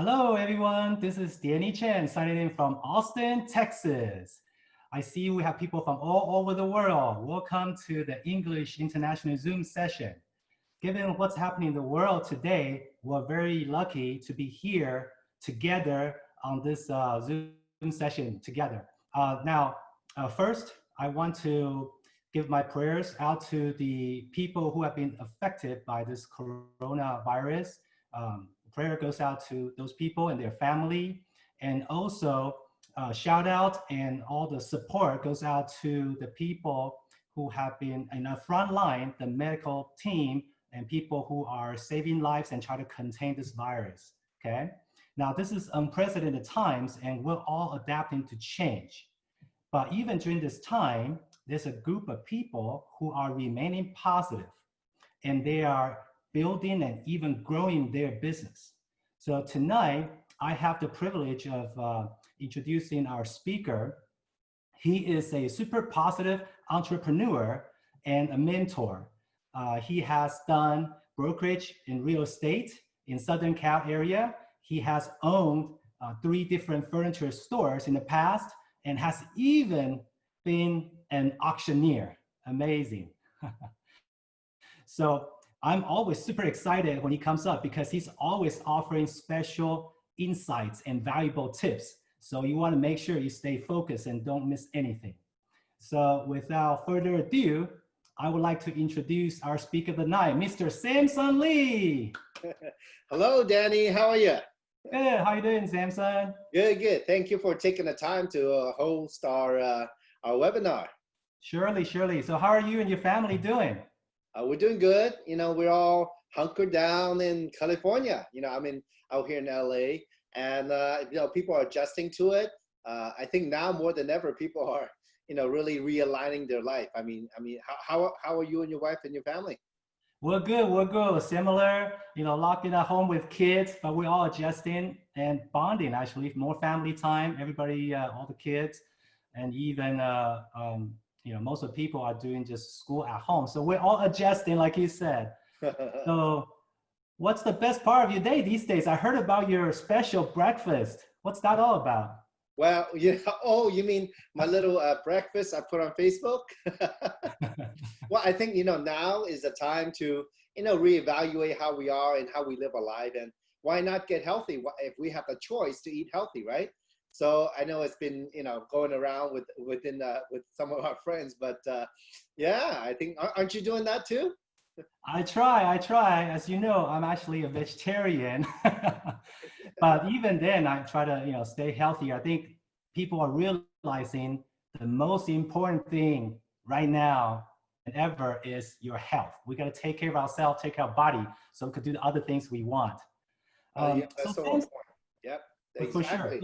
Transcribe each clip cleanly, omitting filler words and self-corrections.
Hello, everyone. This is Danny Chen signing in from Austin, Texas. I see we have people from all over the world. Welcome to the English International Zoom session. Given what's happening in the world today, we're very lucky to be here together on this Zoom session together. First, I want to give my prayers out to the people who have been affected by this coronavirus. Prayer goes out to those people and their family, and also shout out and all the support goes out to the people who have been in the front line, the medical team, and people who are saving lives and try to contain this virus, okay? Now, this is unprecedented times and we're all adapting to change. But even during this time, there's a group of people who are remaining positive and they are building and even growing their business. So tonight, I have the privilege of introducing our speaker. He is a super positive entrepreneur and a mentor. He has done brokerage in real estate in Southern Cal area. He has owned 3 different furniture stores in the past and has even been an auctioneer. Amazing. So I'm always super excited when he comes up because he's always offering special insights and valuable tips. So you want to make sure you stay focused and don't miss anything. So without further ado, I would like to introduce our speaker of the night, Mr. Samson Li. Hello, Danny. How are you? Good. How you doing, Samson? Good, good. Thank you for taking the time to host our webinar. Surely, surely. So how are you and your family doing? We're doing good. You know, we're all hunkered down in California. You know, out here in LA, and you know, people are adjusting to it. I think now more than ever, people are, you know, really realigning their life. How are you and your wife and your family? We're good. We're good. Similar, you know, locked in at home with kids, but we're all adjusting and bonding. Actually, more family time. Everybody, all the kids, and even you know, most of the people are doing just school at home. So we're all adjusting, like you said. So, what's the best part of your day these days? I heard about your special breakfast. What's that all about? Well, oh, you mean my little breakfast I put on Facebook? Well, I think, you know, now is the time to, you know, reevaluate how we are and how we live our life, and why not get healthy if we have a choice to eat healthy, right? So I know it's been, you know, going around with some of our friends, but yeah, I think, aren't you doing that too? I try. As you know, I'm actually a vegetarian. But even then, I try to, you know, stay healthy. I think people are realizing the most important thing right now and ever is your health. We got to take care of ourselves, take care of our body, so we could do the other things we want. Yeah, So that's so important. Yep, for sure. exactly.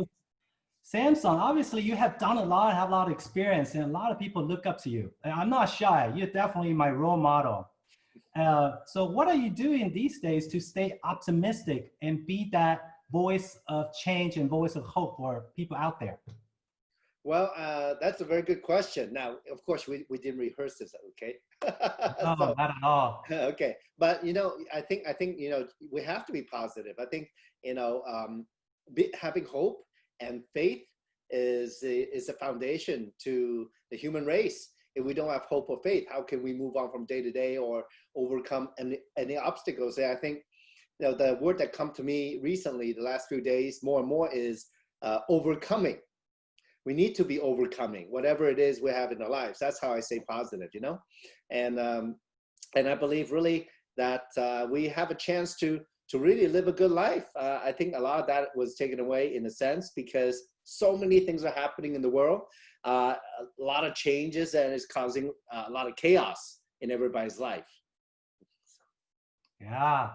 Samsung, obviously you have done a lot, have a lot of experience, and a lot of people look up to you. And I'm not shy. You're definitely my role model. So what are you doing these days to stay optimistic and be that voice of change and voice of hope for people out there? Well, that's a very good question. Now, of course, we didn't rehearse this, okay? No, So, not at all. okay, but you know, I think you know, we have to be positive. I think, you know, having hope and faith is a foundation to the human race. If we don't have hope or faith, how can we move on from day to day or overcome any obstacles? And I think, you know, the word that come to me recently, the last few days, more and more is overcoming. We need to be overcoming whatever it is we have in our lives. That's how I say positive, you know, and I believe really that we have a chance to really live a good life. I think a lot of that was taken away in a sense because so many things are happening in the world, a lot of changes, and it's causing a lot of chaos in everybody's life. Yeah,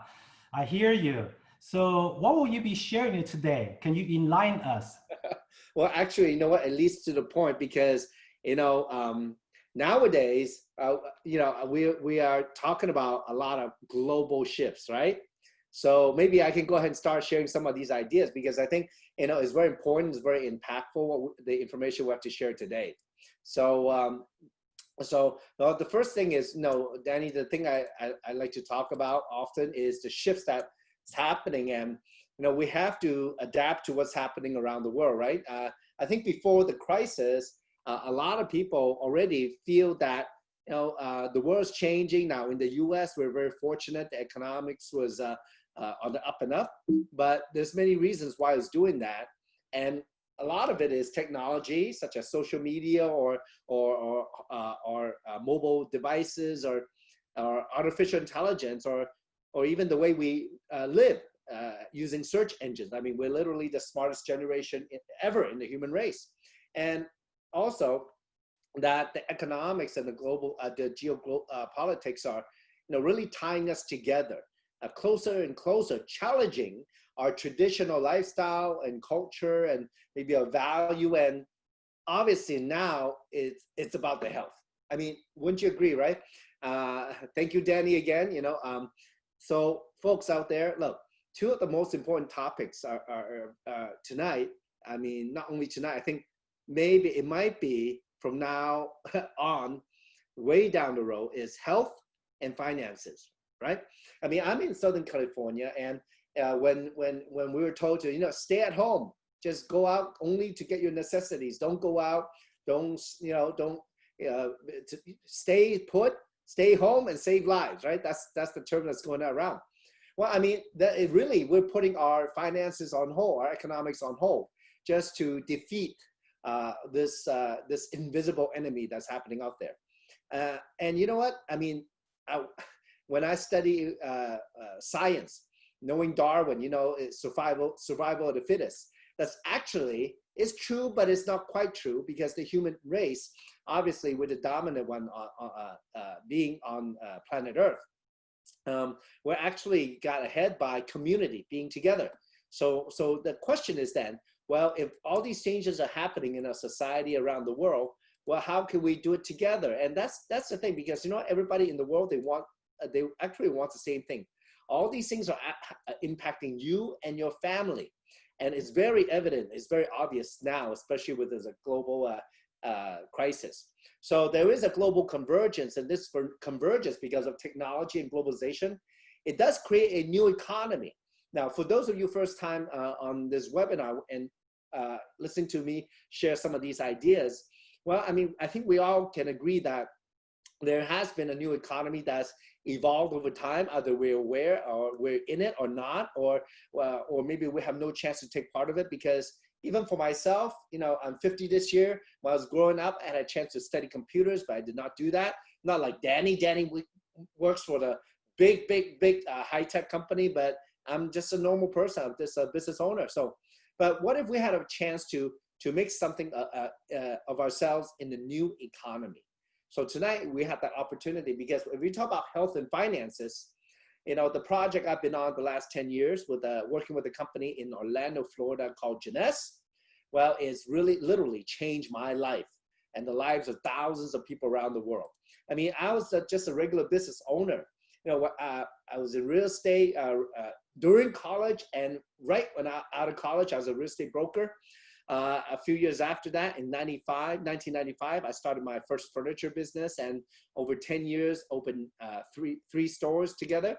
I hear you. So what will you be sharing today? Can you enlighten us? Well, actually, you know what? It leads to the point because, you know, nowadays, you know, we are talking about a lot of global shifts, right? So maybe I can go ahead and start sharing some of these ideas because I think, you know, it's very important, it's very impactful, the information we have to share today. So, the first thing is, you know, Danny, the thing I like to talk about often is the shifts that's happening. And we have to adapt to what's happening around the world, right? I think before the crisis, a lot of people already feel that, the world's changing now. In the US, we're very fortunate. The economics was on the up and up, but there's many reasons why it's doing that. And a lot of it is technology, such as social media or mobile devices or artificial intelligence or even the way we live using search engines. I mean, we're literally the smartest generation ever in the human race. And also that the economics and the global, the geopolitics are, really tying us together closer and closer, challenging our traditional lifestyle and culture and maybe our value. And obviously now it's about the health. I mean, wouldn't you agree, right? Thank you, Danny, again. So folks out there, look, two of the most important topics are tonight. I mean, not only tonight, I think maybe it might be from now on, way down the road, is health and finances, right? I mean, I'm in Southern California, and when we were told to, stay at home, just go out only to get your necessities. Don't go out. Don't stay put, stay home and save lives, right? That's the term that's going around. Well, I mean, we're putting our finances on hold, our economics on hold, just to defeat this invisible enemy that's happening out there. And you know what? I mean, when I study science, knowing Darwin, survival of the fittest, that's actually is true, but it's not quite true, because the human race, obviously, we're the dominant one being on planet Earth. We're actually got ahead by community being together. So the question is then, well, if all these changes are happening in our society around the world, well, how can we do it together? And that's the thing, because everybody in the world, they actually want the same thing. All these things are impacting you and your family, and it's very evident. It's very obvious now, especially with this global crisis. So there is a global convergence, and this convergence because of technology and globalization. It does create a new economy. Now, for those of you first time on this webinar and listening to me share some of these ideas, well, I mean, I think we all can agree that there has been a new economy that's evolved over time. Either we're aware or we're in it or not, or maybe we have no chance to take part of it. Because even for myself, I'm 50 this year. When I was growing up, I had a chance to study computers, but I did not do that. Not like Danny. Danny works for the big high-tech company, but I'm just a normal person. I'm just a business owner. So, but what if we had a chance to make something of ourselves in the new economy? So tonight we have that opportunity, because if we talk about health and finances, the project I've been on the last 10 years with working with a company in Orlando, Florida called Jeunesse, well, it's really literally changed my life and the lives of thousands of people around the world. I mean, I was just a regular business owner. I was in real estate during college, and right when out of college, I was a real estate broker. A few years after that, in 1995, I started my first furniture business, and over 10 years, opened three stores together,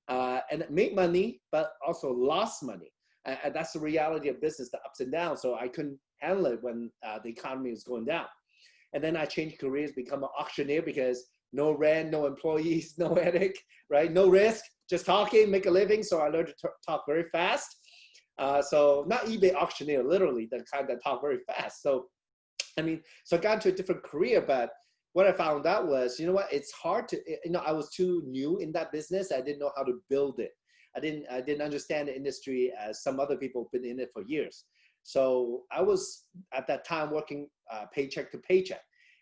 and made money, but also lost money. And that's the reality of business, the ups and downs. So I couldn't handle it when the economy was going down. And then I changed careers, become an auctioneer, because no rent, no employees, no headache, right? No risk, just talking, make a living. So I learned to talk very fast. So not eBay auctioneer, literally the kind that talk very fast. So, I mean, so I got into a different career, but what I found out was, it's hard to, I was too new in that business. I didn't know how to build it. I didn't understand the industry as some other people have been in it for years. So I was at that time working paycheck to paycheck.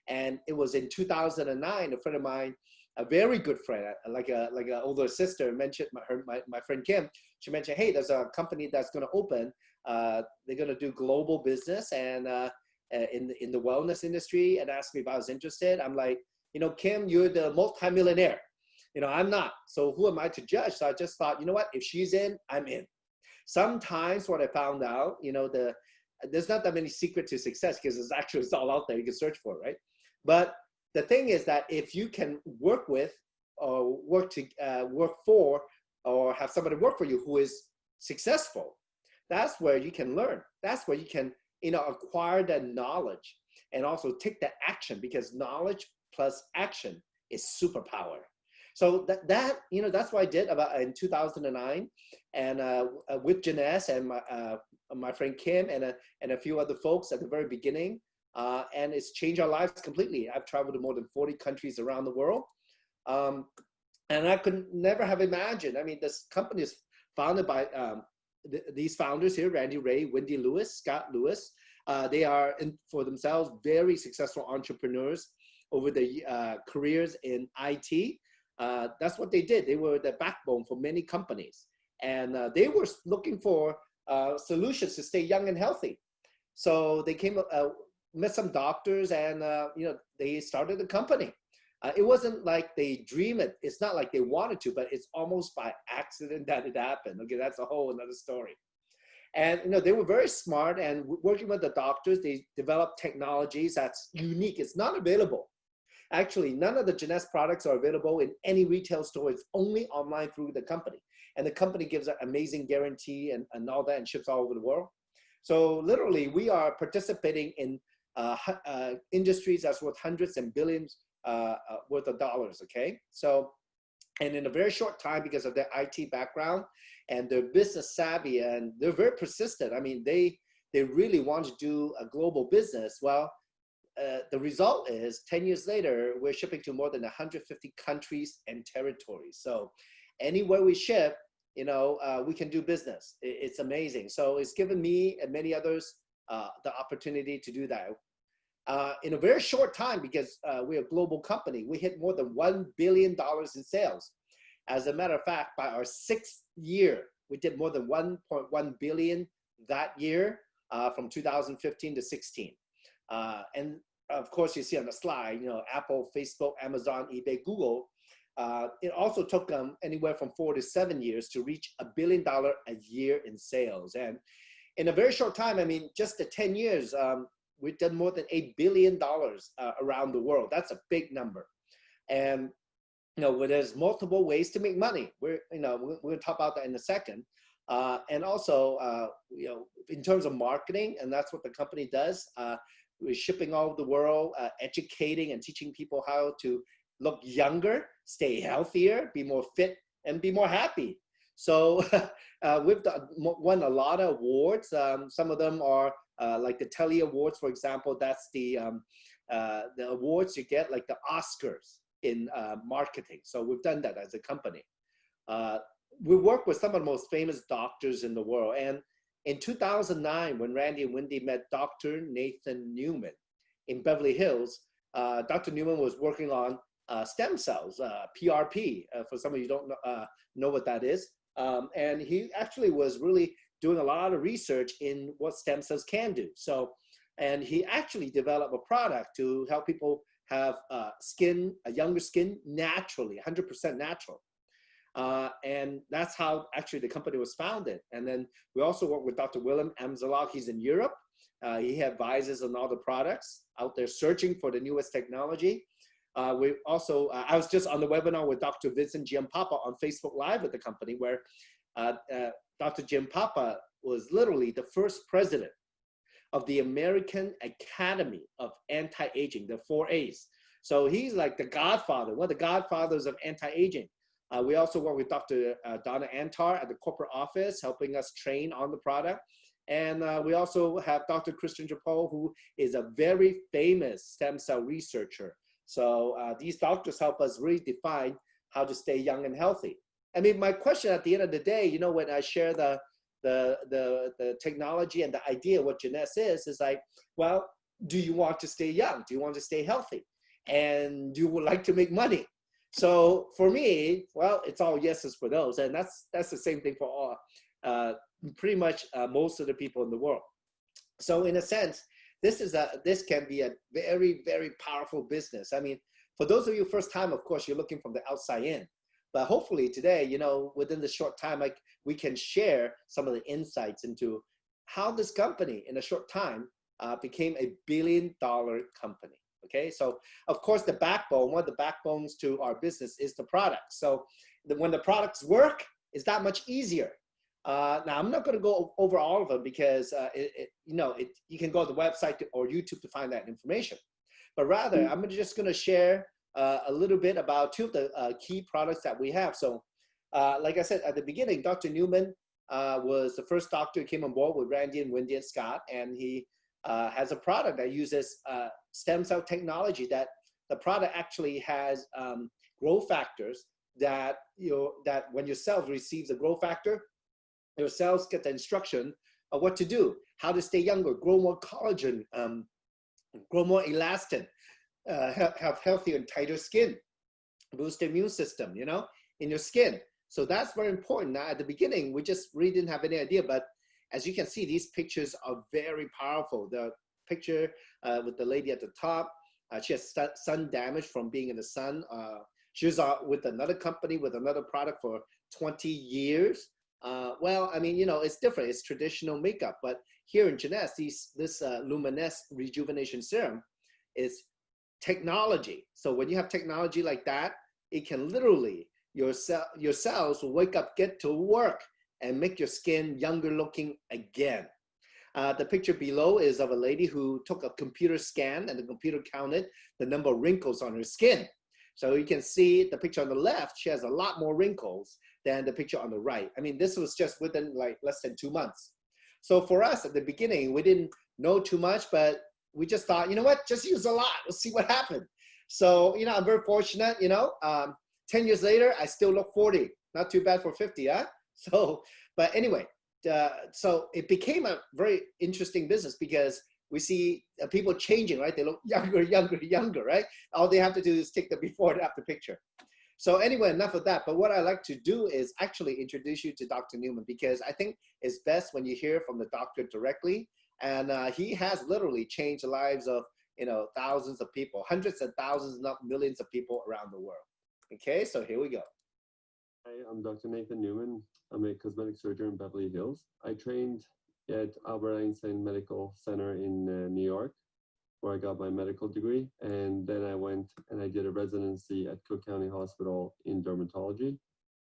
And it was in 2009, a friend of mine, a very good friend, like an older sister, mentioned my friend Kim. She mentioned, hey, there's a company that's going to open. They're going to do global business and in the wellness industry, and asked me if I was interested. I'm like, Kim, you're the multimillionaire. I'm not. So who am I to judge? So I just thought, you know what? If she's in, I'm in. Sometimes what I found out, there's not that many secrets to success, because it's all out there. You can search for it, right? But the thing is that if you can work with or work for or have somebody work for you who is successful, that's where you can learn. That's where you can, acquire that knowledge and also take that action, because knowledge plus action is superpower. So that's what I did about in 2009, and with Jeunesse and my friend Kim and a few other folks at the very beginning, and it's changed our lives completely. I've traveled to more than 40 countries around the world, and I could never have imagined. I mean, this company is founded by these founders here: Randy Ray, Wendy Lewis, Scott Lewis. They are for themselves very successful entrepreneurs over the careers in IT. That's what they did. They were the backbone for many companies, and they were looking for solutions to stay young and healthy. So they met some doctors, and they started a company. It wasn't like they dreamed it. It's not like they wanted to, but it's almost by accident that it happened. Okay, that's a whole another story. And they were very smart, and working with the doctors, they developed technologies that's unique. It's not available. Actually, none of the Jeunesse products are available in any retail store. It's only online through the company. And the company gives an amazing guarantee and all that, and ships all over the world. So literally, we are participating in industries that's worth hundreds and billions worth of dollars, okay? So, and in a very short time, because of their IT background and their business savvy, and they're very persistent. I mean, they really want to do a global business. Well, the result is 10 years later, we're shipping to more than 150 countries and territories. So anywhere we ship, we can do business. It's amazing. So it's given me and many others the opportunity to do that. In a very short time, because we're a global company, we hit more than $1 billion in sales. As a matter of fact, by our 6th year, we did more than 1.1 billion that year, from 2015 to 16. And of course, you see on the slide, Apple, Facebook, Amazon, eBay, Google. It also took them anywhere from 4 to 7 years to reach $1 billion a year in sales. And in a very short time, I mean, just the 10 years, we've done more than $8 billion around the world. That's a big number. And, where there's multiple ways to make money. We're going to talk about that in a second. And also, in terms of marketing, and that's what the company does. We're shipping all over the world, educating and teaching people how to look younger, stay healthier, be more fit, and be more happy. So we've won a lot of awards. Some of them are like the Telly Awards, for example. That's the awards you get, like the Oscars in marketing. So we've done that as a company. We work with some of the most famous doctors in the world. And in 2009, when Randy and Wendy met Dr. Nathan Newman in Beverly Hills, Dr. Newman was working on stem cells, PRP, for some of you don't know what that is. And he actually was really doing a lot of research in what stem cells can do. So, and he actually developed a product to help people have a younger skin naturally, 100% natural. And that's how actually the company was founded. And then we also work with Dr. Willem Amzalog. He's in Europe. He advises on all the products out there searching for the newest technology. We also, I was just on the webinar with Dr. Vincent Giampapa on Facebook Live with the company, where Dr. Giampapa was literally the first president of the American Academy of Anti-Aging, the 4As. So he's like the godfather, one of the godfathers of anti-aging. We also work with Dr. Donna Antar at the corporate office, helping us train on the product. And we also have Dr. Christian Japol, who is a very famous stem cell researcher. So these doctors help us really define how to stay young and healthy. I mean, my question at the end of the day, when I share the technology and the idea of what Jeunesse is like, well, do you want to stay young? Do you want to stay healthy? And do you would like to make money? So for me, well, it's all yeses for those. And that's the same thing for all, pretty much most of the people in the world. So in a sense, this can be a very, very powerful business. I mean, for those of you first time, of course, you're looking from the outside in. But hopefully today, within the short time, we can share some of the insights into how this company in a short time became $1 billion company. Okay, so of course the backbone, one of the backbones to our business is the product. So when the products work, it's that much easier. Now, I'm not going to go over all of them because you can go to the website or YouTube to find that information. But rather, I'm just going to share a little bit about two of the key products that we have. So, like I said at the beginning, Dr. Newman was the first doctor who came on board with Randy and Wendy and Scott, and he has a product that uses stem cell technology. That the product actually has growth factors that that when your cells receives a growth factor, your cells get the instruction of what to do, how to stay younger, grow more collagen, grow more elastin, have healthier and tighter skin, boost the immune system, in your skin. So that's very important. Now, at the beginning, we just really didn't have any idea, but as you can see, these pictures are very powerful. The picture with the lady at the top, she has sun damage from being in the sun. She was with another company with another product for 20 years. Well, I mean, it's different. It's traditional makeup, but here in Jeunesse, this Luminesce Rejuvenation Serum is technology. So when you have technology like that, it can literally, your cells will wake up, get to work, and make your skin younger looking again. The picture below is of a lady who took a computer scan, and the computer counted the number of wrinkles on her skin. So you can see the picture on the left, she has a lot more wrinkles than the picture on the right. I mean, this was just within like less than 2 months. So for us at the beginning, we didn't know too much, but we just thought, you know what, just use a lot. Let's see what happened. So, I'm very fortunate, 10 years later, I still look 40. Not too bad for 50, huh? So, but anyway, so it became a very interesting business because we see people changing, right? They look younger, younger, right? All they have to do is take the before and after picture. So anyway, enough of that. But what I like to do is actually introduce you to Dr. Newman, because I think it's best when you hear from the doctor directly. And he has literally changed the lives of, thousands of people, hundreds of thousands, not millions of people around the world. Okay, so here we go. Hi, I'm Dr. Nathan Newman. I'm a cosmetic surgeon in Beverly Hills. I trained at Albert Einstein Medical Center in New York, where I got my medical degree. And then I went and I did a residency at Cook County Hospital in dermatology.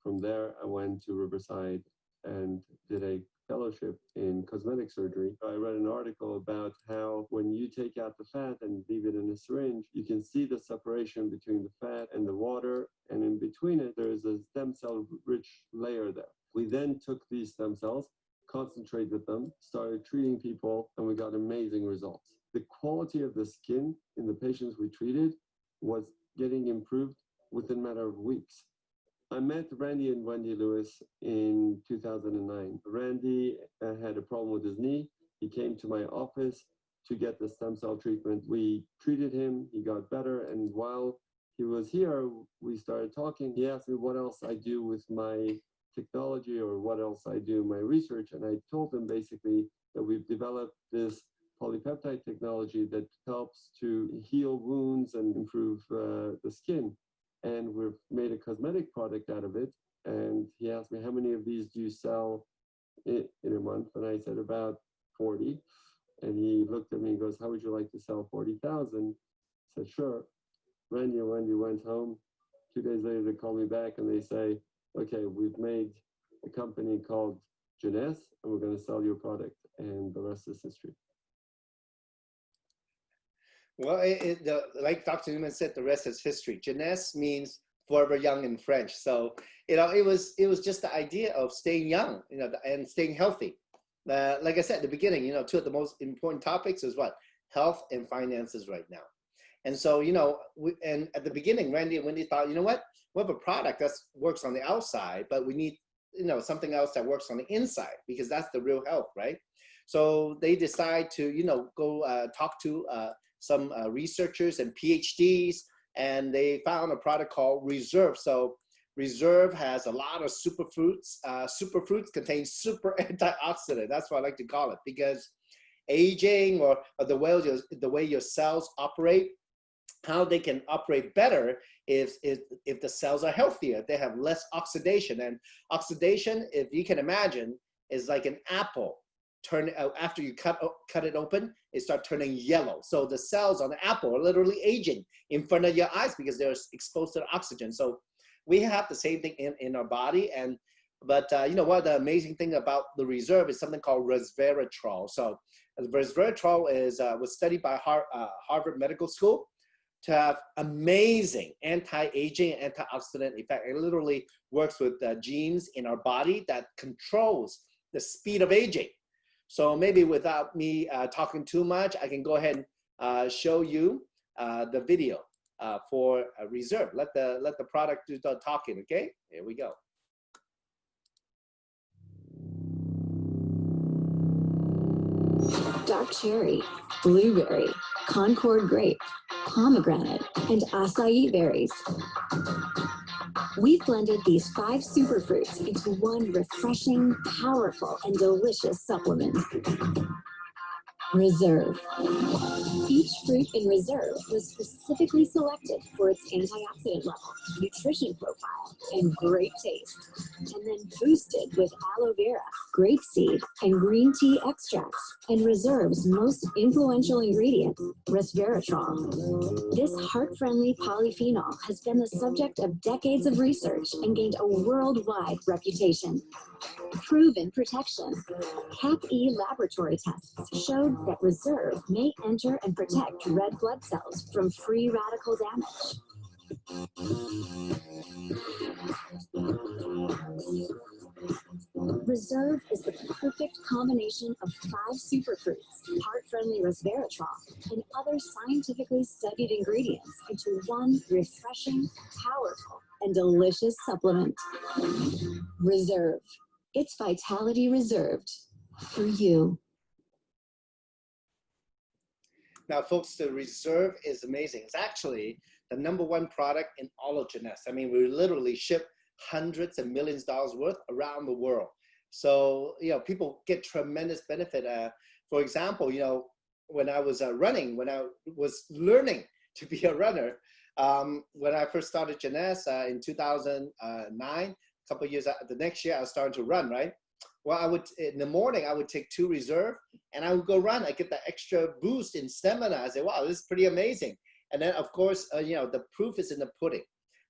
From there, I went to Riverside and did a fellowship in cosmetic surgery. I read an article about how when you take out the fat and leave it in a syringe, you can see the separation between the fat and the water, and in between it, there is a stem cell rich layer there. We then took these stem cells, concentrated them, started treating people, and we got amazing results. The quality of the skin in the patients we treated was getting improved within a matter of weeks. I met Randy and Wendy Lewis in 2009. Randy had a problem with his knee. He came to my office to get the stem cell treatment. We treated him, he got better, and while he was here, we started talking. He asked me what else I do with my technology or what else I do in my research, and I told him basically that we've developed this polypeptide technology that helps to heal wounds and improve the skin. And we've made a cosmetic product out of it. And he asked me, how many of these do you sell in a month? And I said, about 40. And he looked at me and goes, how would you like to sell 40,000? I said, sure. Randy and Wendy went home. 2 days later, they call me back and they say, okay, we've made a company called Jeunesse, and we're going to sell your product. And the rest is history. Well, like Dr. Newman said, the rest is history. Jeunesse means forever young in French. So, it was just the idea of staying young, and staying healthy. Like I said at the beginning, two of the most important topics is what? Health and finances right now. And so, and at the beginning, Randy and Wendy thought, you know what? We have a product that works on the outside, but we need, something else that works on the inside, because that's the real health, right? So they decide to, go talk to some researchers and PhDs, and they found a product called Reserve. So Reserve has a lot of superfruits. Superfruits contain super antioxidant. That's what I like to call it, because aging or the way your cells operate, how they can operate better if the cells are healthier. They have less oxidation. And oxidation, if you can imagine, is like an apple. After you cut it open, it starts turning yellow. So the cells on the apple are literally aging in front of your eyes because they're exposed to the oxygen. So we have the same thing in our body. And But you know what? The amazing thing about the reserve is something called resveratrol. So resveratrol is was studied by Harvard Medical School to have amazing anti-aging and antioxidant effect. It literally works with genes in our body that controls the speed of aging. So maybe without me talking too much, I can go ahead and show you the video for reserve. Let the product do the talking. Okay, here we go. Dark cherry, blueberry, Concord grape, pomegranate, and acai berries. We've blended these 5 superfruits into one refreshing, powerful, and delicious supplement. Reserve. Each fruit in Reserve was specifically selected for its antioxidant level, nutrition profile, and great taste, and then boosted with aloe vera, grapeseed, and green tea extracts, and Reserve's most influential ingredient, resveratrol. This heart-friendly polyphenol has been the subject of decades of research and gained a worldwide reputation. Proven protection. CAP-E laboratory tests showed that Reserve may enter and protect red blood cells from free radical damage. Reserve is the perfect combination of 5 superfruits, heart-friendly resveratrol, and other scientifically studied ingredients into one refreshing, powerful, and delicious supplement. Reserve. It's vitality reserved for you. Now, folks, the reserve is amazing. It's actually the #1 product in all of Jeunesse. I mean, we literally ship hundreds of millions of dollars worth around the world. So, you know, people get tremendous benefit. For example, you know, when I was running, when I was learning to be a runner, when I first started Jeunesse in 2009, a couple of years, the next year I was starting to run, right? Well, I would, in the morning, I would take 2 reserve and I would go run. I get that extra boost in stamina. I say, wow, this is pretty amazing. And then of course, you know, the proof is in the pudding.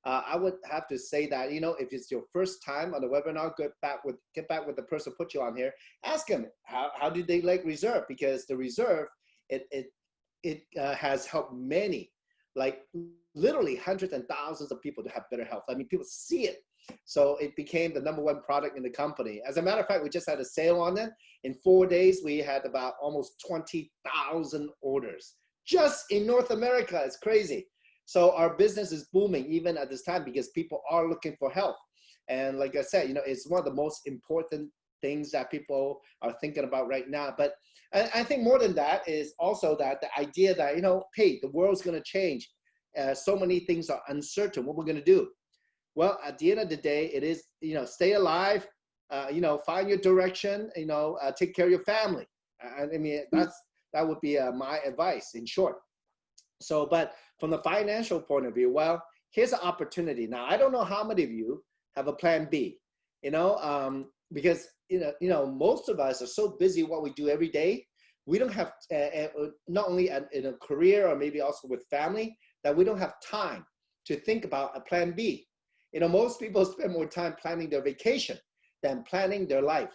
I would have to say that, you know, if it's your first time on the webinar, get back with the person put you on here, ask them, how do they like reserve? Because the reserve, it has helped many, like literally hundreds and thousands of people to have better health. I mean, people see it. So it became the #1 product in the company. As a matter of fact, we just had a sale on it. In 4 days, we had about almost 20,000 orders just in North America. It's crazy. So our business is booming even at this time because people are looking for health. And like I said, you know, it's one of the most important things that people are thinking about right now. But I think more than that is also that the idea that, you know, hey, the world's going to change. So many things are uncertain. What we're going to do? Well, at the end of the day, it is, you know, stay alive, you know, find your direction, you know, take care of your family. I mean, that would be my advice in short. So, but from the financial point of view, well, here's an opportunity. Now, I don't know how many of you have a plan B, you know, because, you know, most of us are so busy what we do every day. We don't have, not only in a career or maybe also with family, that we don't have time to think about a plan B. You know, most people spend more time planning their vacation than planning their life.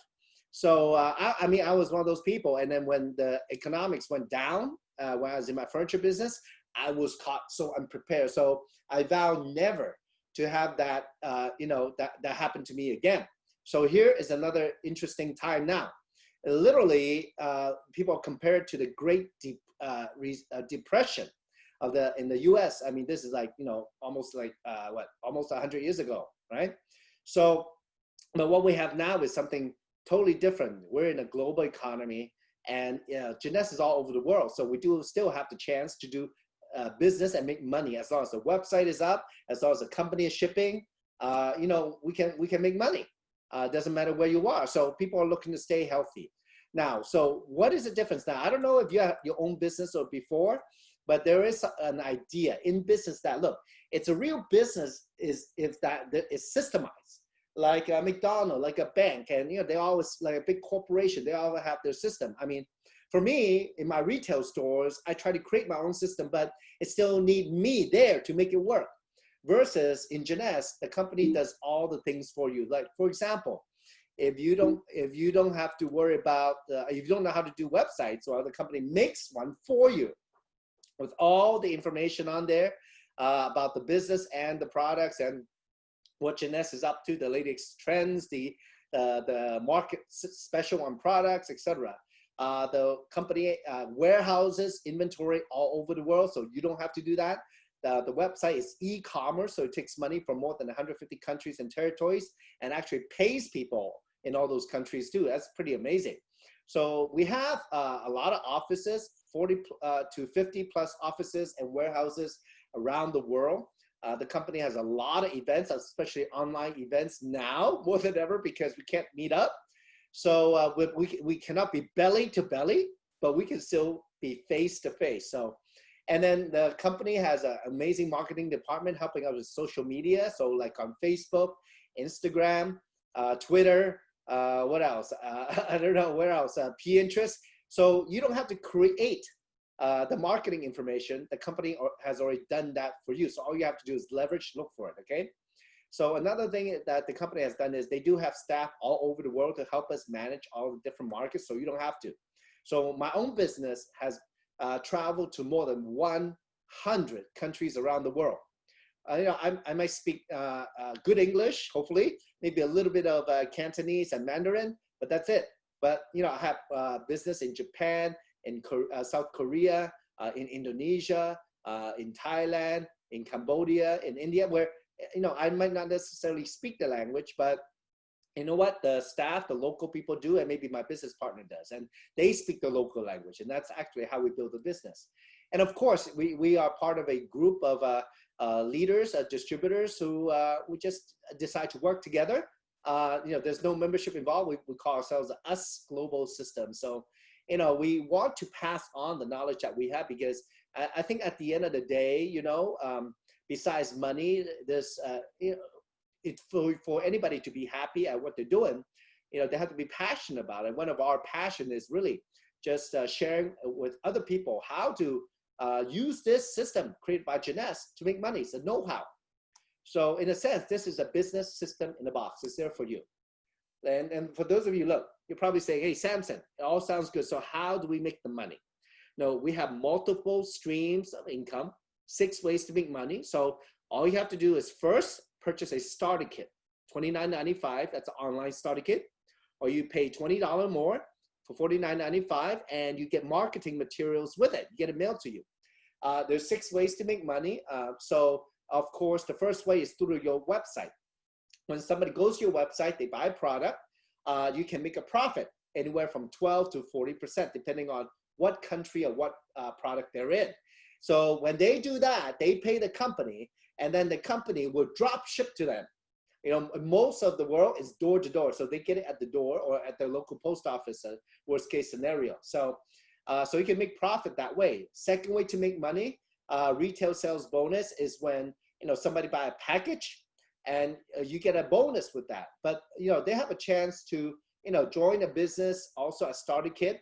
So, I mean, I was one of those people. And then when the economics went down, when I was in my furniture business, I was caught so unprepared. So I vow never to have that, you know, that happen to me again. So here is another interesting time now. Literally, people compare it to the Great Depression in the US. I mean, this is like, you know, almost like, almost 100 years ago, right? So, but what we have now is something totally different. We're in a global economy and Jeunesse is all over the world. So we do still have the chance to do business and make money as long as the website is up, as long as the company is shipping, you know, we can make money. Doesn't matter where you are. So people are looking to stay healthy. Now, so what is the difference? Now, I don't know if you have your own business or before, but there is an idea in business that, look, it's a real business if that is systemized, like a McDonald's, like a bank, and you know, they always, like a big corporation, they all have their system. I mean, for me, in my retail stores, I try to create my own system, but it still need me there to make it work. Versus in Jeunesse, the company does all the things for you. Like, for example, if you don't have to worry about, if you don't know how to do websites, or the company makes one for you with all the information on there about the business and the products and what Jeunesse is up to, the latest trends, the market special on products, etc. The company warehouses inventory all over the world, so you don't have to do that. The website is e-commerce, so it takes money from more than 150 countries and territories and actually pays people in all those countries too. That's pretty amazing. So we have a lot of offices, 40 to 50 plus offices and warehouses around the world. The company has a lot of events, especially online events now more than ever because we can't meet up. So we cannot be belly to belly, but we can still be face to face. So, and then the company has an amazing marketing department helping us with social media. So like on Facebook, Instagram, Twitter, what else? I don't know where else, Pinterest. So you don't have to create the marketing information. The company has already done that for you. So all you have to do is leverage, look for it, okay? So another thing that the company has done is they do have staff all over the world to help us manage all the different markets, so you don't have to. So my own business has traveled to more than 100 countries around the world. You know, I might speak good English, hopefully, maybe a little bit of Cantonese and Mandarin, but that's it. But, you know, I have business in Japan, in South Korea, in Indonesia, in Thailand, in Cambodia, in India, where, you know, I might not necessarily speak the language, but you know what, the staff, the local people do, and maybe my business partner does, and they speak the local language, and that's actually how we build a business. And of course, we are part of a group of leaders, distributors who we just decide to work together. You know, there's no membership involved. We call ourselves the US Global System. So, you know, we want to pass on the knowledge that we have, because I think at the end of the day, you know, besides money, there's, you know, it's for anybody to be happy at what they're doing, you know, they have to be passionate about it. One of our passion is really just sharing with other people how to use this system created by Jeunesse to make money. It's a know-how. So in a sense, this is a business system in a box. It's there for you. And for those of you, look, you're probably saying, hey, Samson, it all sounds good. So how do we make the money? No, we have multiple streams of income, 6 ways to make money. So all you have to do is first purchase a starter kit, $29.95. That's an online starter kit. Or you pay $20 more for $49.95, and you get marketing materials with it. You get it mailed to you. There's 6 ways to make money. So of course, the first way is through your website. When somebody goes to your website, they buy a product, you can make a profit anywhere from 12 to 40%, depending on what country or what product they're in. So when they do that, they pay the company, and then the company will drop ship to them. You know, most of the world is door to door. So they get it at the door or at their local post office, worst case scenario. So, so you can make profit that way. Second way to make money, retail sales bonus, is when, you know, somebody buy a package and you get a bonus with that. But, you know, they have a chance to, you know, join a business, also a starter kit.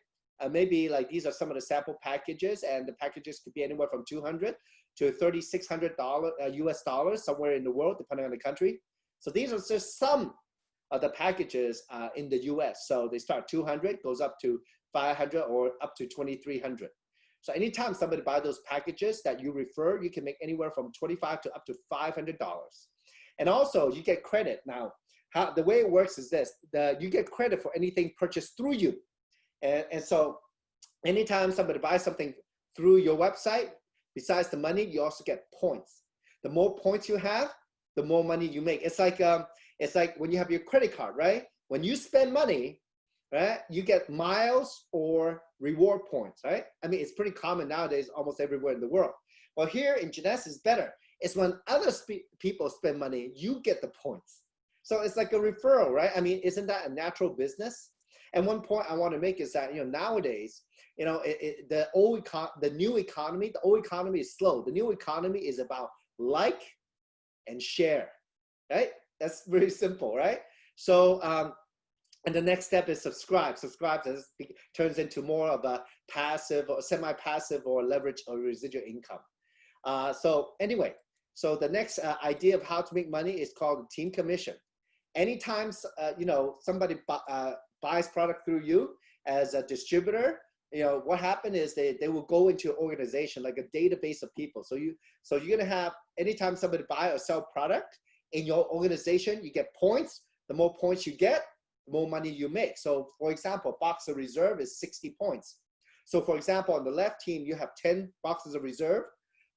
Maybe like these are some of the sample packages, and the packages could be anywhere from $200 to $3,600 US dollars, somewhere in the world, depending on the country. So these are just some of the packages in the US. So they start 200, goes up to 500, or up to 2,300. So anytime somebody buys those packages that you refer, you can make anywhere from $25 to up to $500. And also you get credit. Now, the way it works is this: you get credit for anything purchased through you. And so anytime somebody buys something through your website, besides the money, you also get points. The more points you have, the more money you make. It's like when you have your credit card, right? When you spend money, right, you get miles or reward points, right? I mean, it's pretty common nowadays, almost everywhere in the world. Well, here in Jeunesse is better. It's when other people spend money, you get the points. So it's like a referral, right? I mean, isn't that a natural business? And one point I want to make is that, you know, nowadays, you know, the new economy is slow. The new economy is about like and share, right? That's very simple, right? So, and the next step is subscribe. Subscribe turns into more of a passive or semi-passive or leverage or residual income. So anyway, So the next idea of how to make money is called team commission. Anytime somebody buys product through you as a distributor, what happened is they will go into your organization like a database of people. So you're gonna have, anytime somebody buy or sell product in your organization, you get points. The more points you get, the more money you make. So for example, box of reserve is 60 points. So for example, on the left team, you have 10 boxes of reserve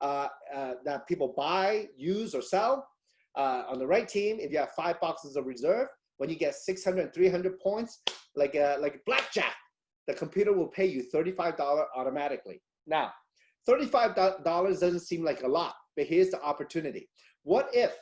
that people buy, use, or sell. On the right team, if you have 5 boxes of reserve, when you get 600 and 300 points, like blackjack, the computer will pay you $35 automatically. Now, $35 doesn't seem like a lot, but here's the opportunity. What if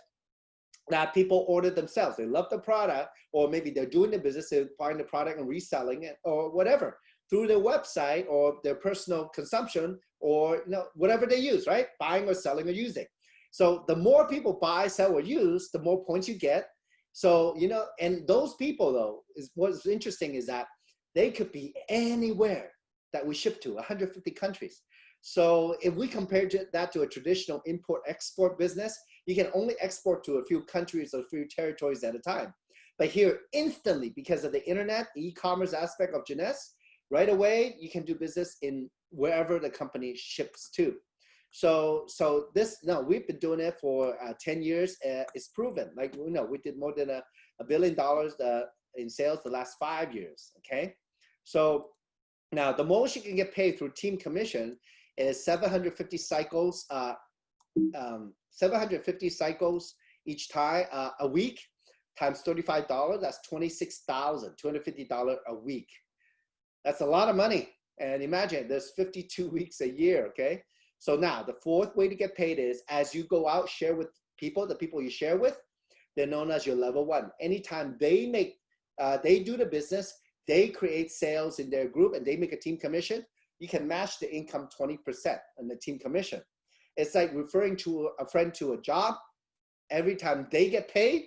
that people order themselves? They love the product, or maybe they're doing the business, they're buying the product and reselling it, or whatever, through their website or their personal consumption, or whatever they use, right? Buying or selling or using. So the more people buy, sell, or use, the more points you get. So, and those people though, what's interesting is that they could be anywhere that we ship to, 150 countries. So if we compare that to a traditional import-export business, you can only export to a few countries or a few territories at a time. But here, instantly, because of the internet, the e-commerce aspect of Jeunesse, right away, you can do business in wherever the company ships to. So we've been doing it for 10 years. It's proven. Like, we did more than $1 billion in sales the last 5 years, okay? So now the most you can get paid through team commission is 750 cycles, 750 cycles each time a week, times $35, that's $26,250 a week. That's a lot of money. And imagine there's 52 weeks a year, okay? So now the fourth way to get paid is as you go out, share with people, the people you share with, they're known as your level 1. Anytime they do the business, they create sales in their group and they make a team commission, you can match the income 20% on the team commission. It's like referring to a friend to a job. Every time they get paid,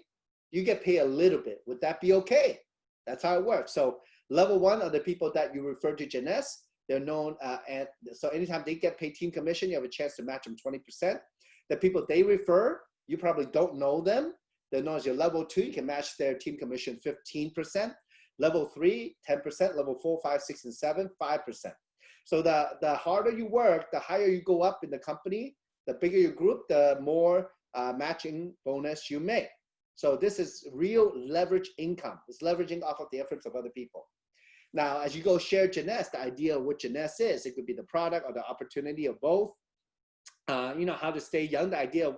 you get paid a little bit. Would that be okay? That's how it works. So level 1 are the people that you refer to Jeunesse. They're known, and so anytime they get paid team commission, you have a chance to match them 20%. The people they refer, you probably don't know them. They're known as your level 2. You can match their team commission 15%. Level 3, 10%. Level 4, 5, 6, and 7, 5%. So the harder you work, the higher you go up in the company, the bigger your group, the more matching bonus you make. So this is real leverage income. It's leveraging off of the efforts of other people. Now, as you go share Jeunesse, the idea of what Jeunesse is, it could be the product or the opportunity of both. How to stay young, the idea of,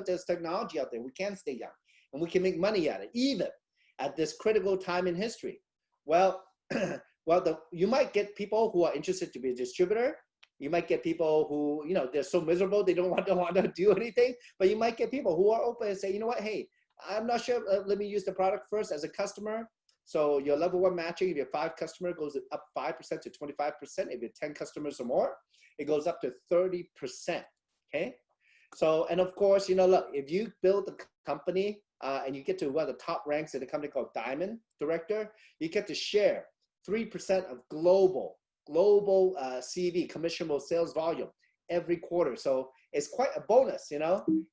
there's technology out there. We can stay young and we can make money at it, even at this critical time in history. Well, you might get people who are interested to be a distributor. You might get people who, they're so miserable, they don't want to do anything. But you might get people who are open and say, you know what, hey, I'm not sure, let me use the product first as a customer. So your level 1 matching, if you have 5 customers, goes up 5% to 25%. If you have 10 customers or more, it goes up to 30%, okay? So, and of course, look, if you build a company and you get to one of the top ranks in a company called Diamond Director, you get to share 3% of global CV, commissionable sales volume, every quarter. So it's quite a bonus,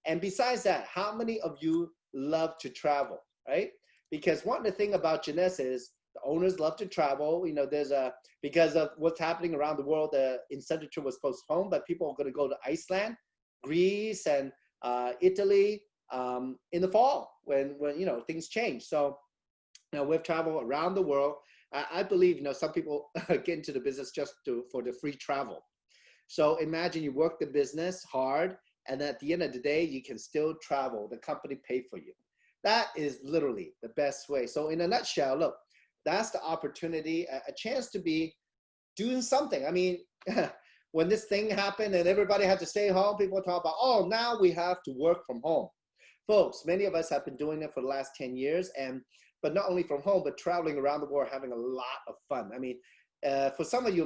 And besides that, how many of you love to travel, right? Because one of the things about Jeunesse is the owners love to travel. Because of what's happening around the world, the incentive trip was postponed, but people are going to go to Iceland, Greece, and Italy in the fall when things change. So we've traveled around the world. I believe some people get into the business just for the free travel. So imagine you work the business hard, and at the end of the day, you can still travel. The company pay for you. That is literally the best way. So in a nutshell, look, that's the opportunity, a chance to be doing something. I mean, when this thing happened and everybody had to stay home, people talk about, oh, now we have to work from home. Folks, many of us have been doing it for the last 10 years, but not only from home, but traveling around the world, having a lot of fun. I mean, for some of you,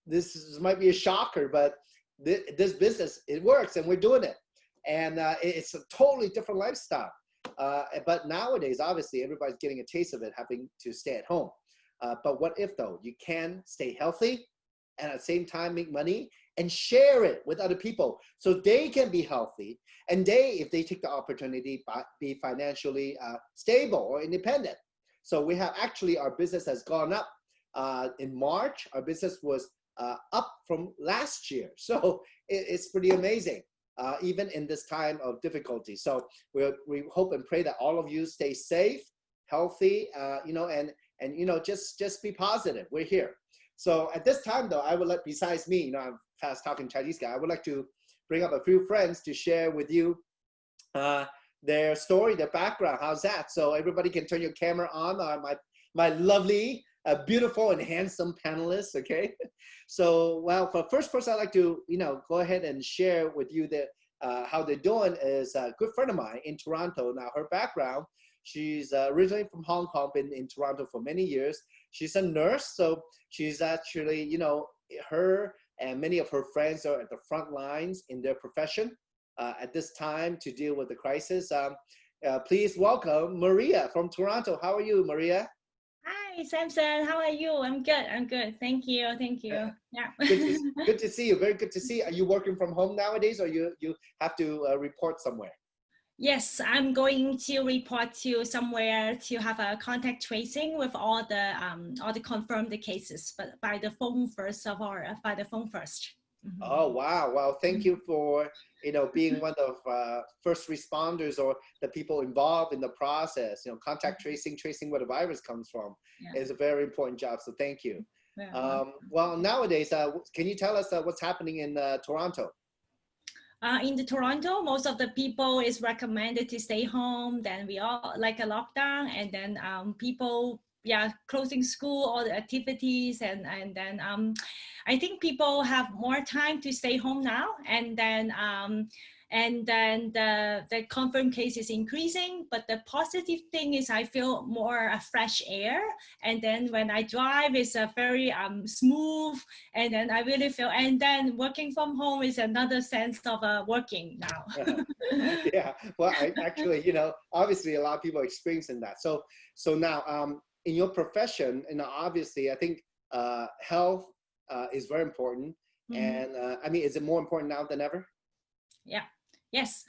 this might be a shocker, but this business, it works and we're doing it. And it's a totally different lifestyle. But nowadays, obviously, everybody's getting a taste of it, having to stay at home. But what if, though? You can stay healthy, and at the same time make money and share it with other people so they can be healthy, and they, if they take the opportunity, be financially stable or independent. So we have actually, our business has gone up. In March, our business was up from last year. So it's pretty amazing, even in this time of difficulty. So we hope and pray that all of you stay safe, healthy, you know, and you know, just be positive. We're here. So at this time, though, I would like, besides me, you know, I'm fast talking Chinese guy, I would like to bring up a few friends to share with you their story, their background. How's that? So everybody can turn your camera on. My lovely, beautiful, and handsome panelists. Okay. So, well, for first person, I'd like to, you know, go ahead and share with you that how they're doing is a good friend of mine in Toronto. Now, her background, she's originally from Hong Kong, been in Toronto for many years. She's a nurse, so she's actually, you know, her and many of her friends are at the front lines in their profession at this time to deal with the crisis. Please welcome Maria from Toronto. How are you, Maria? Hi, Samson. How are you? I'm good. I'm good. Thank you. Thank you. Yeah. Good to see you. Very good to see. Are you working from home nowadays, or you have to report somewhere? Yes, I'm going to report to somewhere to have a contact tracing with all the confirmed cases, but by the phone first of all, by the phone first. Mm-hmm. Oh, wow. Well, thank you for, you know, being one of first responders or the people involved in the process. You know, contact tracing where the virus comes from is a very important job. So thank you. Well, nowadays, can you tell us what's happening in Toronto? In the Toronto, most of the people is recommended to stay home. Then we all like a lockdown, and then people, closing school, all the activities, and then I think people have more time to stay home now, and then the confirmed case is increasing. But the positive thing is I feel more fresh air, and then when I drive, it's a very smooth, and then I really feel, and then working from home is another sense of working now. Yeah, well, actually, you know, obviously a lot of people are experiencing that. So now in your profession, and obviously I think health is very important. And I mean, is it more important now than ever? Yeah. Yes.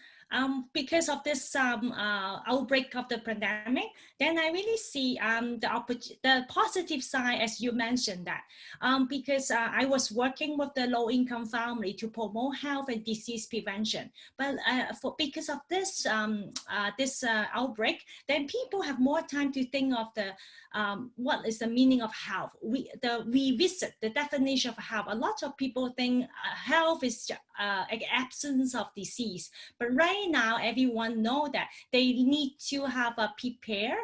Because of this outbreak of the pandemic, then I really see the positive side, as you mentioned that, because I was working with the low-income family to promote health and disease prevention. But because of this outbreak, then people have more time to think of the what is the meaning of health. We visit the definition of health. A lot of people think health is absence of disease, but right now everyone know that they need to have a prepare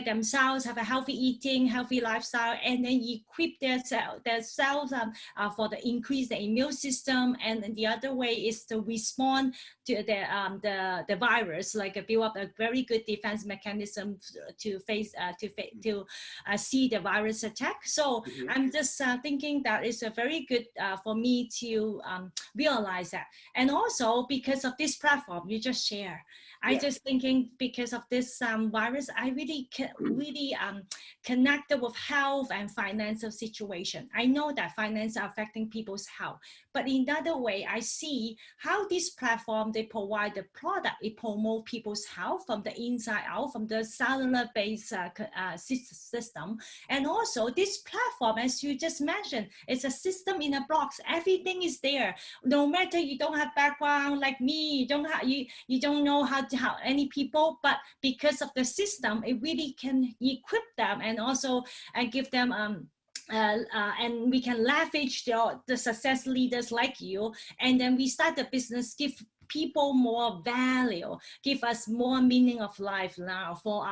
themselves, have a healthy eating, healthy lifestyle, and then equip themselves for the increase the immune system. And the other way is to respond to the virus, like build up a very good defense mechanism to face to see the virus attack. So I'm just thinking that is a very good for me to realize that. And also because of this platform you just share, I just thinking because of this virus, I really connected with health and financial situation. I know that finance are affecting people's health, but in another way, I see how this platform, they provide the product, it promote people's health from the inside out, from the cellular based system. And also this platform, as you just mentioned, it's a system in a box. Everything is there. No matter you don't have background like me, you don't know how any people, but because of the system, it really can equip them and also give them and we can leverage the success leaders like you, and then we start the business, give people more value, give us more meaning of life now for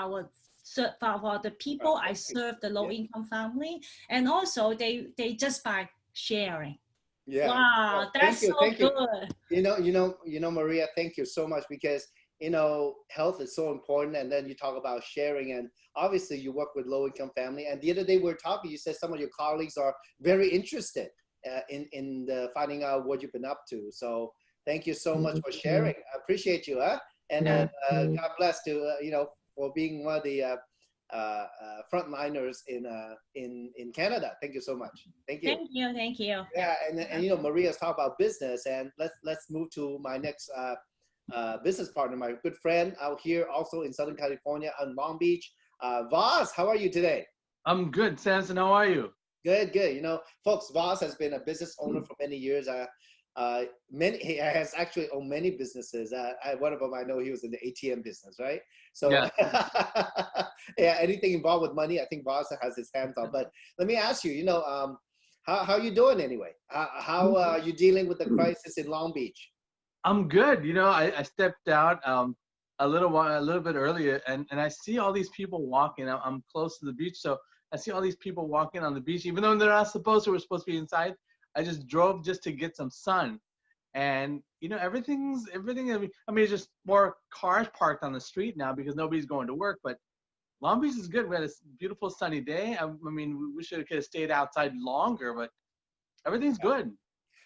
the people I serve, the low income family, and also they just by sharing. Yeah. Wow, that's so good. You know, Maria, thank you so much, because you know, health is so important. And then you talk about sharing, and obviously you work with low-income family. And the other day we were talking, you said some of your colleagues are very interested in finding out what you've been up to. So thank you so much for sharing. I appreciate you, and God bless to you know, for being one of the frontliners in Canada. Thank you so much. Thank you. Thank you. Thank you. Yeah, and you know, Maria's talking about business, and let's move to my next business partner, my good friend out here, also in Southern California on Long Beach. Voss, how are you today? I'm good, Samson. How are you? Good, good. You know, folks, Voss has been a business owner for many years. He has actually owned many businesses. One of them, I know he was in the ATM business, right? So, Yeah. yeah, anything involved with money, I think Voss has his hands on. But let me ask you, you know, how you doing anyway? How are you dealing with the crisis in Long Beach? I'm good. You know, I stepped out a little bit earlier, and I see all these people walking. I'm close to the beach, so I see all these people walking on the beach, even though they're not supposed to. We're supposed to be inside. I just drove just to get some sun, and you know, everything. I mean, it's just more cars parked on the street now because nobody's going to work. But Long Beach is good. We had a beautiful sunny day. I mean, we should have stayed outside longer, but everything's good.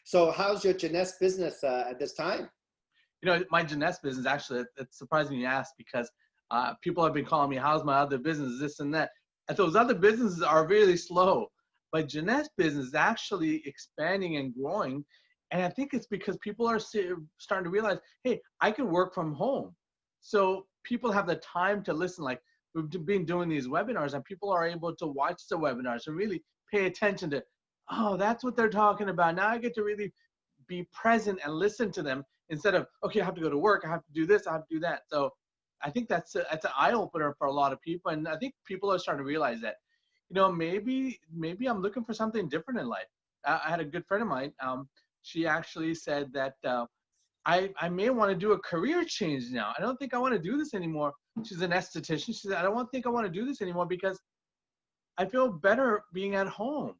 So how's your Jeunesse business at this time? You know, my Jeunesse business, actually, it's surprising you asked because people have been calling me, how's my other business, this and that. And those other businesses are really slow. But Jeunesse business is actually expanding and growing. And I think it's because people are starting to realize, hey, I can work from home. So people have the time to listen. Like, we've been doing these webinars, and people are able to watch the webinars and really pay attention to, oh, that's what they're talking about. Now I get to really be present and listen to them instead of, okay, I have to go to work, I have to do this, I have to do that. So I think that's an eye opener for a lot of people. And I think people are starting to realize that, you know, maybe I'm looking for something different in life. I had a good friend of mine. She actually said that I may want to do a career change now. I don't think I want to do this anymore. She's an esthetician. She said, I don't think I want to do this anymore because I feel better being at home.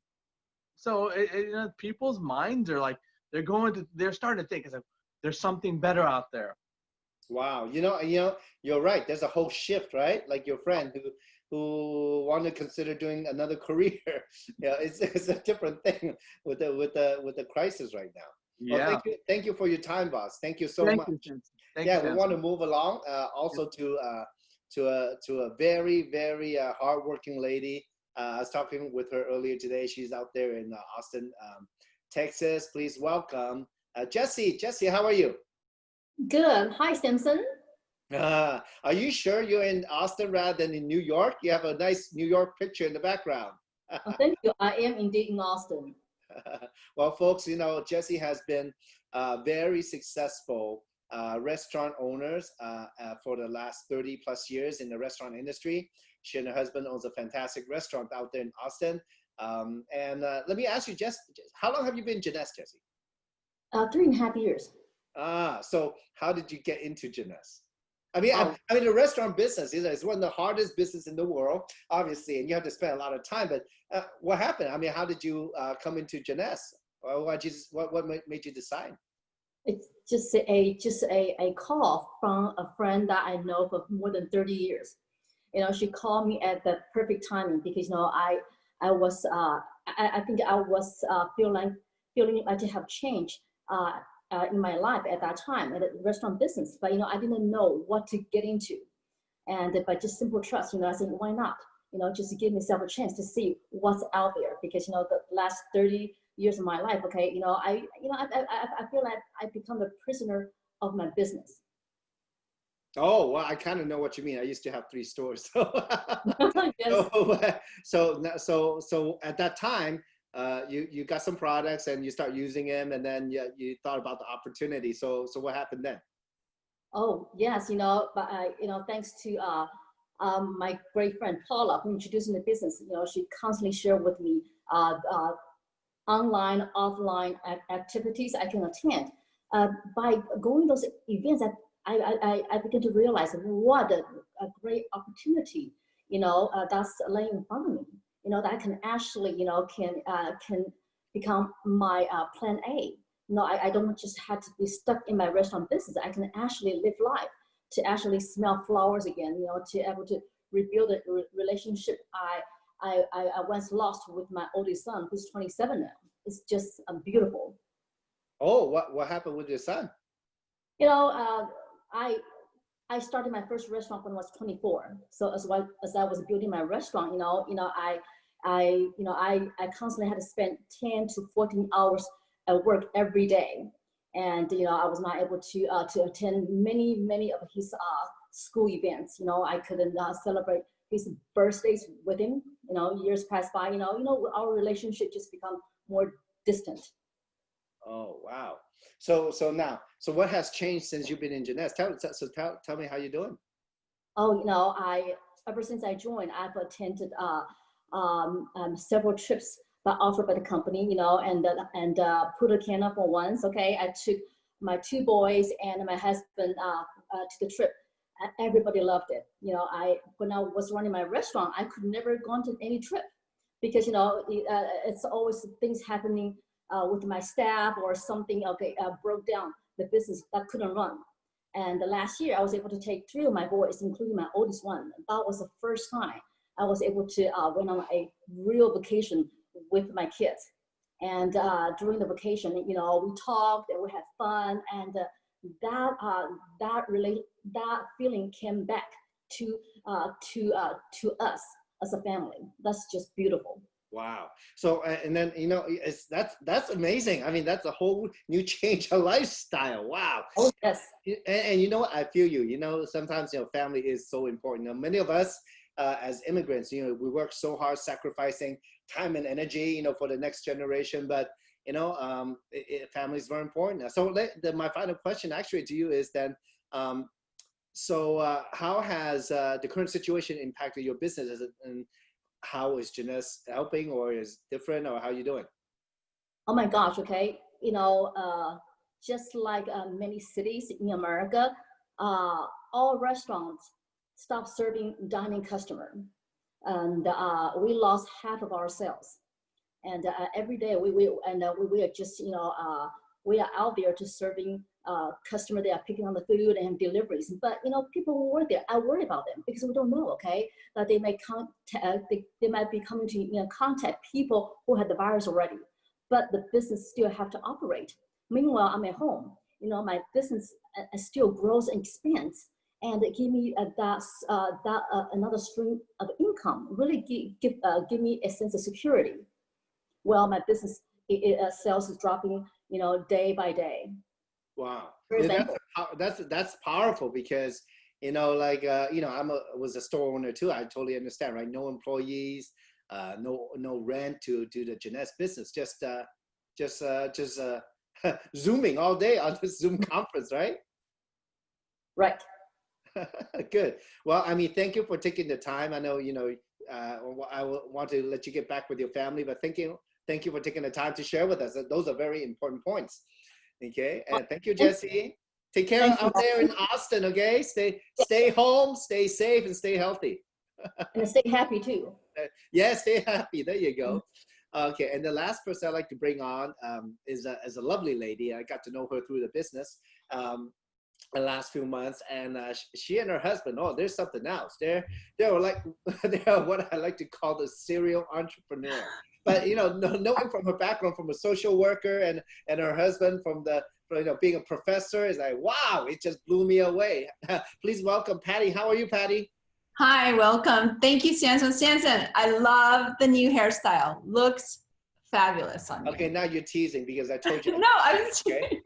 So you know, people's minds are like, they're starting to think, it's like, there's something better out there. Wow, you know, you're right. There's a whole shift, right? Like your friend who want to consider doing another career. Yeah, it's a different thing with the crisis right now. Yeah. Well, thank you for your time, Boss. Thank you so much. We want to move along. Also to a very hardworking lady. I was talking with her earlier today. She's out there in Austin, Texas. Please welcome Jessie. Jessie, how are you? Good. Hi, Samson. Are you sure you're in Austin rather than in New York? You have a nice New York picture in the background. Thank you. I am indeed in Austin. Well, folks, you know, Jessie has been very successful restaurant owners for the last 30 plus years in the restaurant industry. She and her husband owns a fantastic restaurant out there in Austin. Let me ask you, how long have you been Jeunesse, Jessie? 3.5 years. So how did you get into Jeunesse? I mean, I mean, the restaurant business is one of the hardest business in the world, obviously, and you have to spend a lot of time. But what happened? I mean, how did you come into Jeunesse? What made you decide? It's just a call from a friend that I know for more than 30 years. You know, she called me at the perfect timing because, you know, I think I was feeling like to have change in my life at that time at the restaurant business, but you know, I didn't know what to get into, and by just simple trust, you know, I said, why not? You know, just to give myself a chance to see what's out there, because you know, the last 30 years of my life, okay, you know, I feel like I become a prisoner of my business. Oh, well, I kind of know what you mean. I used to have 3 stores. So, Yes. so at that time, you got some products and you start using them, and then you thought about the opportunity. So what happened then? Oh yes, you know, but you know, thanks to my great friend Paula, who introduced me to the business. You know, she constantly shared with me online, offline activities I can attend. By going to those events, I began to realize what a great opportunity, you know, that's laying in front of me. You know, that I can actually, you know, can become my plan A. You know, I don't just have to be stuck in my restaurant business. I can actually live life, to actually smell flowers again, you know, to able to rebuild a relationship I once lost with my oldest son, who's 27 now. It's just beautiful. Oh, what happened with your son? You know, I started my first restaurant when I was 24. So as I was building my restaurant, I constantly had to spend 10 to 14 hours at work every day. And, I was not able to attend many of his school events. I couldn't celebrate his birthdays with him. Years passed by, our relationship just become more distant. Oh, wow. So what has changed since you've been in Jeunesse? Tell me how you're doing. Oh, ever since I joined, I've attended several trips offered by the company, and put a can up for once. Okay, I took my 2 boys and my husband to the trip. Everybody loved it. When I was running my restaurant, I could never go on to any trip because it's always things happening with my staff or something. Broke down the business that couldn't run. And the last year, I was able to take 3 of my boys, including my oldest one. That was the first time I was able to went on a real vacation with my kids. And during the vacation, we talked and we had fun, and that feeling came back to us as a family. That's just beautiful. Wow. So and then that's amazing. I mean, that's a whole new change of lifestyle. Wow. Oh, yes. And you know what? I feel you. Sometimes family is so important. Many of us as immigrants, we work so hard, sacrificing time and energy, for the next generation. But family is very important. So my final question actually to you is then, how has the current situation impacted your business? And how is Jeunesse helping, or is different, or how are you doing? Oh my gosh, okay. Just like many cities in America, all restaurants stopped serving dining customer. And we lost half of our sales. And every day we are just, we are out there just serving customer. They are picking on the food and deliveries. But people who work there, I worry about them because we don't know, okay, that they may they might be coming to contact people who had the virus already. But the business still have to operate. Meanwhile, I'm at home. My business still grows and expands, and it give me another stream of income. Really give me a sense of security. Well, my business sales is dropping, day by day. Wow, that's powerful because I was a store owner too. I totally understand, right? No employees, no rent to do the Jeunesse business. Just zooming all day on the Zoom conference, right? Right. Good. Well, I mean, thank you for taking the time. I know I want to let you get back with your family, but thank you for taking the time to share with us. Those are very important points. Okay, and thank you, Jessie. Take care out there in Austin. Okay, stay home, stay safe, and stay healthy. And stay happy too. Yeah, stay happy. There you go. Okay, and the last person I'd like to bring on is a lovely lady. I got to know her through the business the last few months, and she and her husband. Oh, there's something else. They are what I like to call the serial entrepreneur. But knowing from her background, from a social worker, and her husband from being a professor, is like, wow, it just blew me away. Please welcome Patty. How are you, Patty? Hi, welcome. Thank you, Samson. Samson, I love the new hairstyle. Looks fabulous on you. Okay, now you're teasing because I told you. No, I'm serious.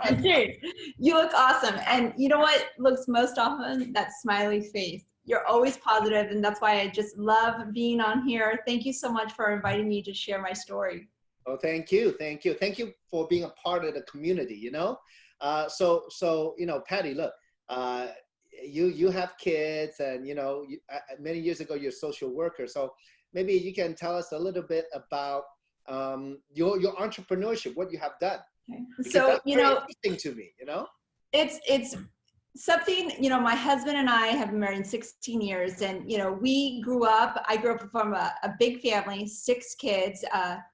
I'm serious. You look awesome. And you know what looks most often? That smiley face. You're always positive, and that's why I just love being on here. Thank you so much for inviting me to share my story. Oh, thank you for being a part of the community. So Patty, look, you have kids, and many years ago you're a social worker. So maybe you can tell us a little bit about your entrepreneurship, what you have done. Okay. So that's interesting to me. It's something, my husband and I have been married 16 years, and, I grew up from a big family, 6 kids.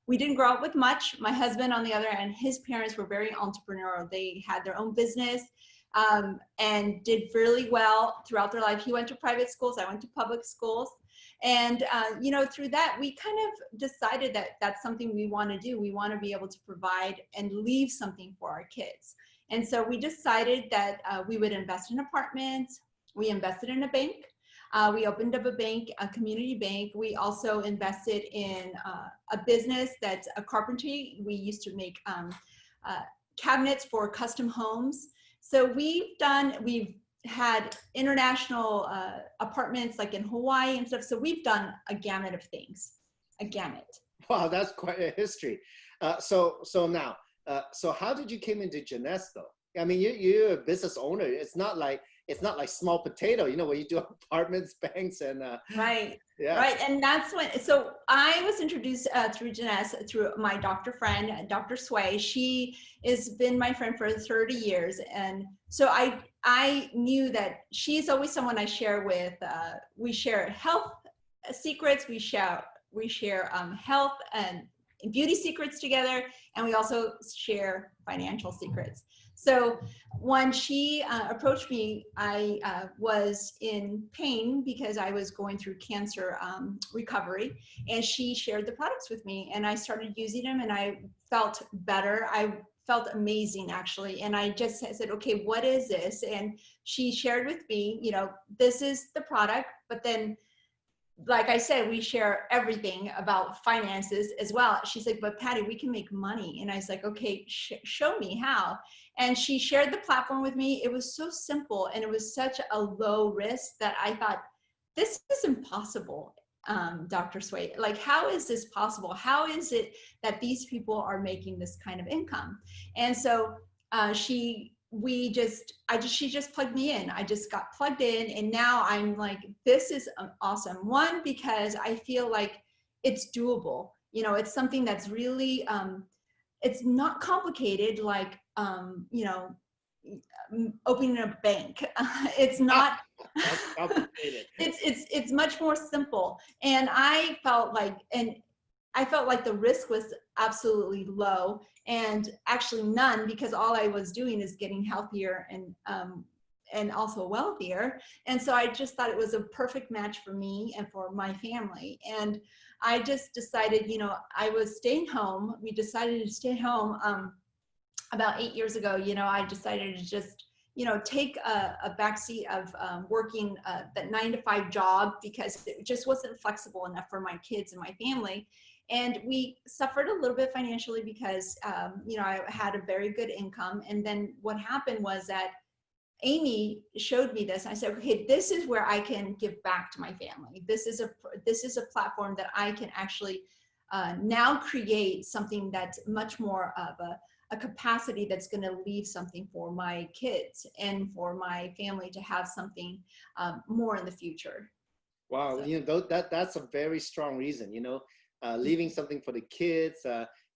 We didn't grow up with much. My husband, on the other hand, his parents were very entrepreneurial. They had their own business and did really well throughout their life. He went to private schools. I went to public schools. And, through that, we kind of decided that that's something we want to do. We want to be able to provide and leave something for our kids. And so we decided that we would invest in apartments. We invested in a bank. We opened up a bank, a community bank. We also invested in a business that's a carpentry. We used to make cabinets for custom homes. So we've had international apartments like in Hawaii and stuff. So we've done a gamut of things, a gamut. Wow, that's quite a history. So how did you came into Jeunesse though? I mean, you're a business owner. It's not like small potato, you know, where you do apartments, banks, and right. Yeah. Right, and that's when. So I was introduced through Jeunesse through my doctor friend, Dr. Sway. She has been my friend for 30 years, and so I knew that she's always someone I share with. We share health secrets. We share health and beauty secrets together, and we also share financial secrets. So when she approached me, I was in pain because I was going through cancer recovery, and she shared the products with me, and I started using them, and I felt better. I felt amazing, actually. And I just said, okay, what is this? And she shared with me, you know, this is the product, but then, like I said, we share everything about finances as well. She's like, but Patty, we can make money. And I was like, okay, show me how. And she shared the platform with me. It was so simple, and it was such a low risk that I thought, this is impossible, Dr. Sway. Like, how is this possible? How is it that these people are making this kind of income? And so she just plugged me in. I just got plugged in, and now I'm like, this is awesome. One, because I feel like it's doable. You know, it's something that's really, it's not complicated, like, you know, opening a bank. It's not, That's complicated. it's much more simple. And I felt like the risk was absolutely low, and actually none, because all I was doing is getting healthier and also wealthier. And so I just thought it was a perfect match for me and for my family. And I just decided, you know, I was staying home. We decided to stay home about 8 years ago. You know, I decided to just, you know, take a backseat of working that 9-to-5 job, because it just wasn't flexible enough for my kids and my family. And we suffered a little bit financially because, you know, I had a very good income. And then what happened was that Amy showed me this. I said, okay, this is where I can give back to my family. This is a platform that I can actually now create something that's much more of a capacity that's going to leave something for my kids and for my family to have something more in the future. Wow, So. you know, that's a very strong reason, you know, leaving something for the kids,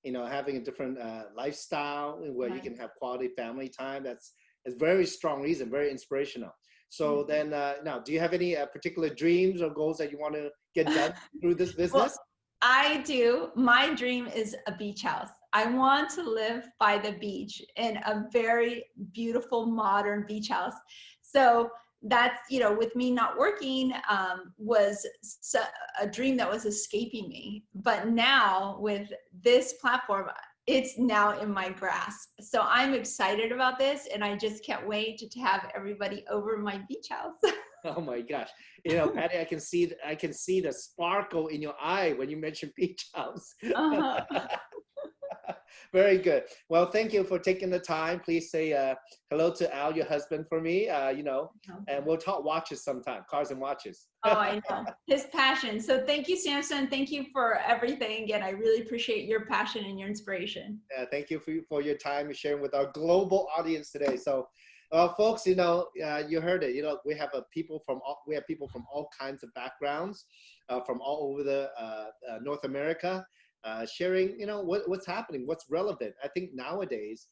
you know, having a different lifestyle where you can have quality family time. That's a very strong reason, very inspirational. So then now, do you have any particular dreams or goals that you want to get done through this business? Well, I do. My dream is a beach house. I want to live by the beach in a very beautiful, modern beach house. So that's, you know, with me not working, was a dream that was escaping me. But now with this platform, it's now in my grasp. So I'm excited about this, and I just can't wait to have everybody over my beach house. Oh my gosh. You know, Patty, I can see the sparkle in your eye when you mention beach house. Very good. Well, thank you for taking the time. Please say hello to Al, your husband, for me, you know, and we'll talk watches sometime, cars and watches. Oh, I know. His passion. So thank you, Samson. Thank you for everything. Again, I really appreciate your passion and your inspiration. Thank you for your time and sharing with our global audience today. So, folks, you know, you heard it. You know, we have people from all kinds of backgrounds, from all over the North America. Sharing, you know, what's happening, what's relevant. I think nowadays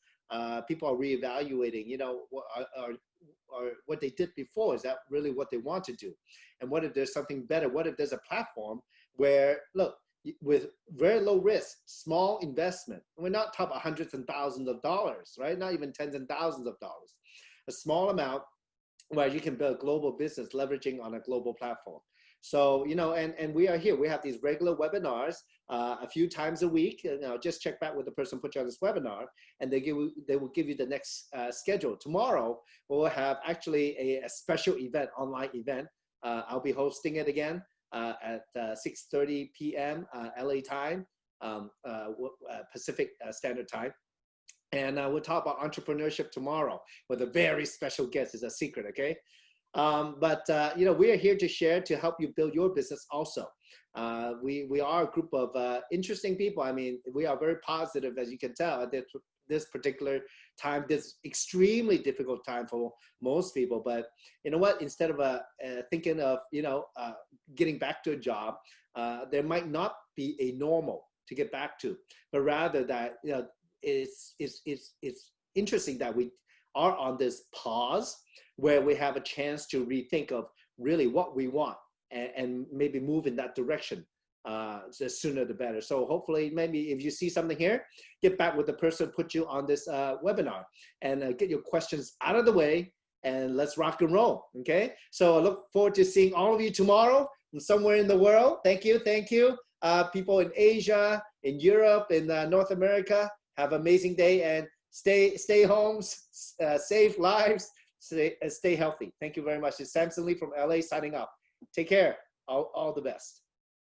people are reevaluating, you know, what they did before. Is that really what they want to do? And what if there's something better? What if there's a platform where, look, with very low risk, small investment, we're not talking about hundreds and thousands of dollars, right? Not even tens and thousands of dollars. A small amount where you can build global business leveraging on a global platform. So, you know, and we are here. We have these regular webinars a few times a week. You know, just check back with the person put you on this webinar, and they will give you the next schedule. Tomorrow we'll have actually a special event, online event. I'll be hosting it again at 6:30 p.m. LA time, Pacific Standard Time. And we'll talk about entrepreneurship tomorrow with a very special guest. It's a secret, okay? You know, we are here to share, to help you build your business also. We are a group of interesting people. I mean, we are very positive, as you can tell, at this particular time, this extremely difficult time for most people. But you know what? Instead of thinking of, you know, getting back to a job, there might not be a normal to get back to, but rather that, you know, it's interesting that we are on this pause where we have a chance to rethink of really what we want and maybe move in that direction. The sooner the better. So hopefully, maybe if you see something here, get back with the person put you on this webinar, and get your questions out of the way, and let's rock and roll. Okay. So I look forward to seeing all of you tomorrow from somewhere in the world. Thank you. Thank you. People in Asia, in Europe, in North America, have an amazing day, and stay home, save lives, stay healthy. Thank you very much. It's Samson Li from LA signing off. Take care. All the best.